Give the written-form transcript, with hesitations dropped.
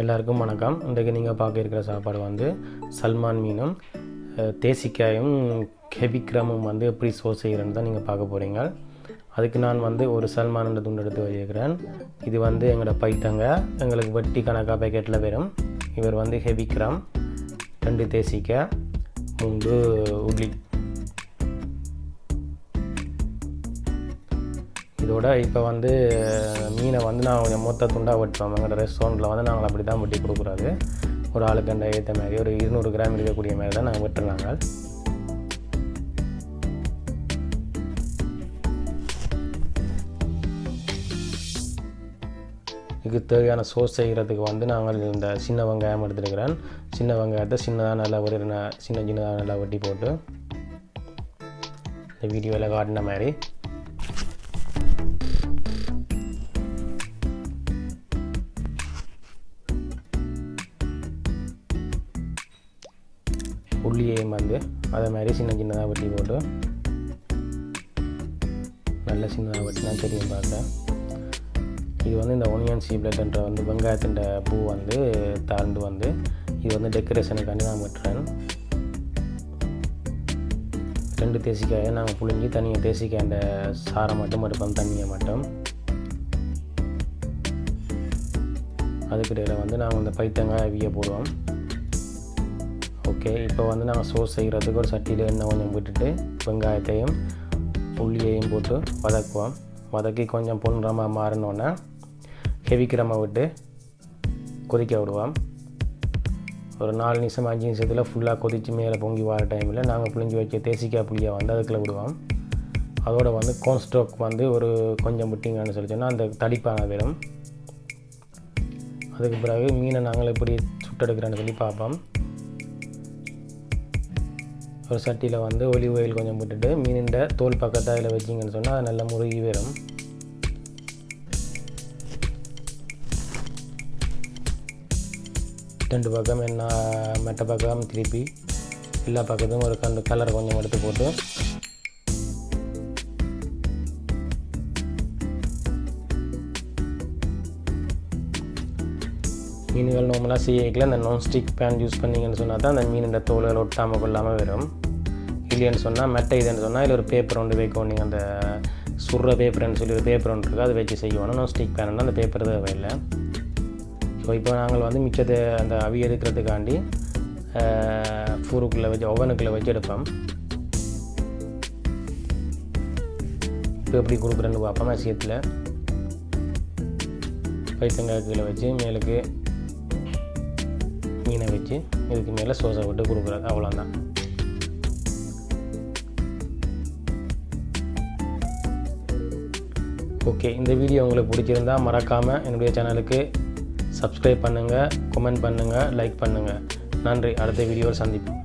எல்லாருக்கும் வணக்கம். இன்றைக்கு நீங்கள் பார்க்க இருக்கிற சாப்பாடு வந்து சல்மான் மீனும் தேசிக்காயும் கெபிக்ரமும் வந்து எப்படி சோஸ் செய்கிறேன்னு தான் நீங்கள் பார்க்க போகிறீங்க. அதுக்கு நான் வந்து ஒரு சல்மான் என்ற துண்டு எடுத்து வச்சுக்கிறேன். இது வந்து எங்களோட பைத்தங்க எங்களுக்கு வட்டி கணக்காக பேக்கெட்டில் வரும். இவர் வந்து கெபிக்ரம், 2 தேசிக்காய், 3 உள்ளி. இதோட இப்போ வந்து மீனை வந்து நான் கொஞ்சம் மொத்த துண்டாக வெட்டுவோம். எங்களோட ரெஸ்டாரண்ட்டில் வந்து நாங்கள் அப்படி தான் வெட்டி கொடுக்குறாரு. ஒரு ஆளுக்கு அந்த ஏற்ற மாதிரி ஒரு 200 கிராம் இருக்கக்கூடிய மாதிரி தான் நாங்கள் வெட்டுறாங்க. இதுக்கு தேவையான சோஸ் செய்கிறதுக்கு வந்து நாங்கள் இந்த சின்ன வெங்காயம் எடுத்துருக்கிறேன். சின்ன வெங்காயத்தை சின்னதாக நல்லா ஒரு சின்னதாக நல்லா வெட்டி போட்டு இந்த வீடியோவில் காட்டின மாதிரி உள்ளியையும் வந்து அதே மாதிரி சின்னதாக வெட்டி போட்டு நல்ல சின்னதாக வெட்டினா தெரியும் பார்த்தேன். இது வந்து இந்த ஒனியன் சீப்லெட்ன்ற வந்து வெங்காயத்தின் பூ வந்து தாழ்ந்து வந்து இது வந்து டெக்கரேஷனுக்காண்டி நான் வெட்டுறேன். 2 தேசிக்காயை நாங்கள் புழிஞ்சி தனியாக தேசிக்காய் அந்த சாரை மட்டும் எடுப்போம், தண்ணியை மட்டும். அதுக்கிடையில் வந்து நாங்கள் இந்த பைத்தங்காய் அவிய போடுவோம். ஓகே, இப்போ வந்து நாங்கள் சோஸ் செய்கிறதுக்கு ஒரு சட்டியில் எண்ணெய் கொஞ்சம் விட்டுட்டு வெங்காயத்தையும் உள்ளியையும் போட்டு வதக்குவோம். வதக்கி கொஞ்சம் பொன்னிறமாக மாறினோன்னே கெபிக்ரமை விட்டு கொதிக்க விடுவோம். ஒரு 4 நிமிஷம் 5 நிமிஷத்தில் ஃபுல்லாக கொதித்து மேலே பொங்கி வர டைமில் நாங்கள் புளிஞ்சு வச்ச தேசிக்காய் புளியை வந்து அதுக்குள்ளே விடுவோம். அதோடு வந்து கார்ன்ஸ்டாக் வந்து ஒரு கொஞ்சம் விட்டிங்கன்னு சொல்லி சொன்னால் அந்த தடிப்பான வரும். அதுக்கு பிறகு மீனை நாங்கள் எப்படி சுட்டெடுக்கிறேன்னு சொல்லி பார்ப்போம். ஒரு சட்டியில் வந்து ஒலிவ் ஆயில் கொஞ்சம் போட்டுட்டு மீனின் தோல் பக்கத்தை அதில் வச்சிங்கன்னு சொன்னால் அது நல்லா முருகி வரும். ரெண்டு பக்கம் என்ன மெட்ட பக்கம் திருப்பி எல்லா பக்கத்தும் ஒரு கலர் கொஞ்சம் எடுத்து போட்டு மீன்கள் நார்மலாக செய்யல அந்த நான்ஸ்டிக் பேன் யூஸ் பண்ணிங்கன்னு சொன்னால் தான் அந்த மீன் தோல்கள் ஒட்டாமல் கொள்ளாமல் வரும். இல்லைன்னு சொன்னால் மெட்டை இதுன்னு சொன்னால் இதில் ஒரு பேப்பர் ஒன்று வைக்கணும். நீங்கள் அந்த சுடுற பேப்பர்னு சொல்லி ஒரு பேப்பர் ஒன்று இருக்குது, அதை வச்சு செய்யணும். நான்ஸ்டிக் பேன் அந்த பேப்பர் தேவையில்லை. ஸோ இப்போ நாங்கள் வந்து மிச்சத்தை அந்த அவி எடுக்கிறதுக்காண்டி ஃபூருக்குள்ளே வச்சு ஓவனுக்குள்ளே வச்சு எடுப்போம். இப்போ எப்படி கொடுக்குறேன்னு பார்ப்போம். விஷயத்தில் பைத்தங்காய் கீழே வச்சு மேலுக்கு மீனை வச்சு இதுக்கு மேலே சோஸை விட்டு கொடுக்குறது, அவ்வளோதான். ஓகே, இந்த வீடியோ உங்களுக்கு பிடிச்சிருந்தால் மறக்காமல் என்னுடைய சேனலுக்கு சப்ஸ்கிரைப் பண்ணுங்கள், கமெண்ட் பண்ணுங்கள், லைக் பண்ணுங்கள். நன்றி. அடுத்த வீடியோவில் சந்திப்போம்.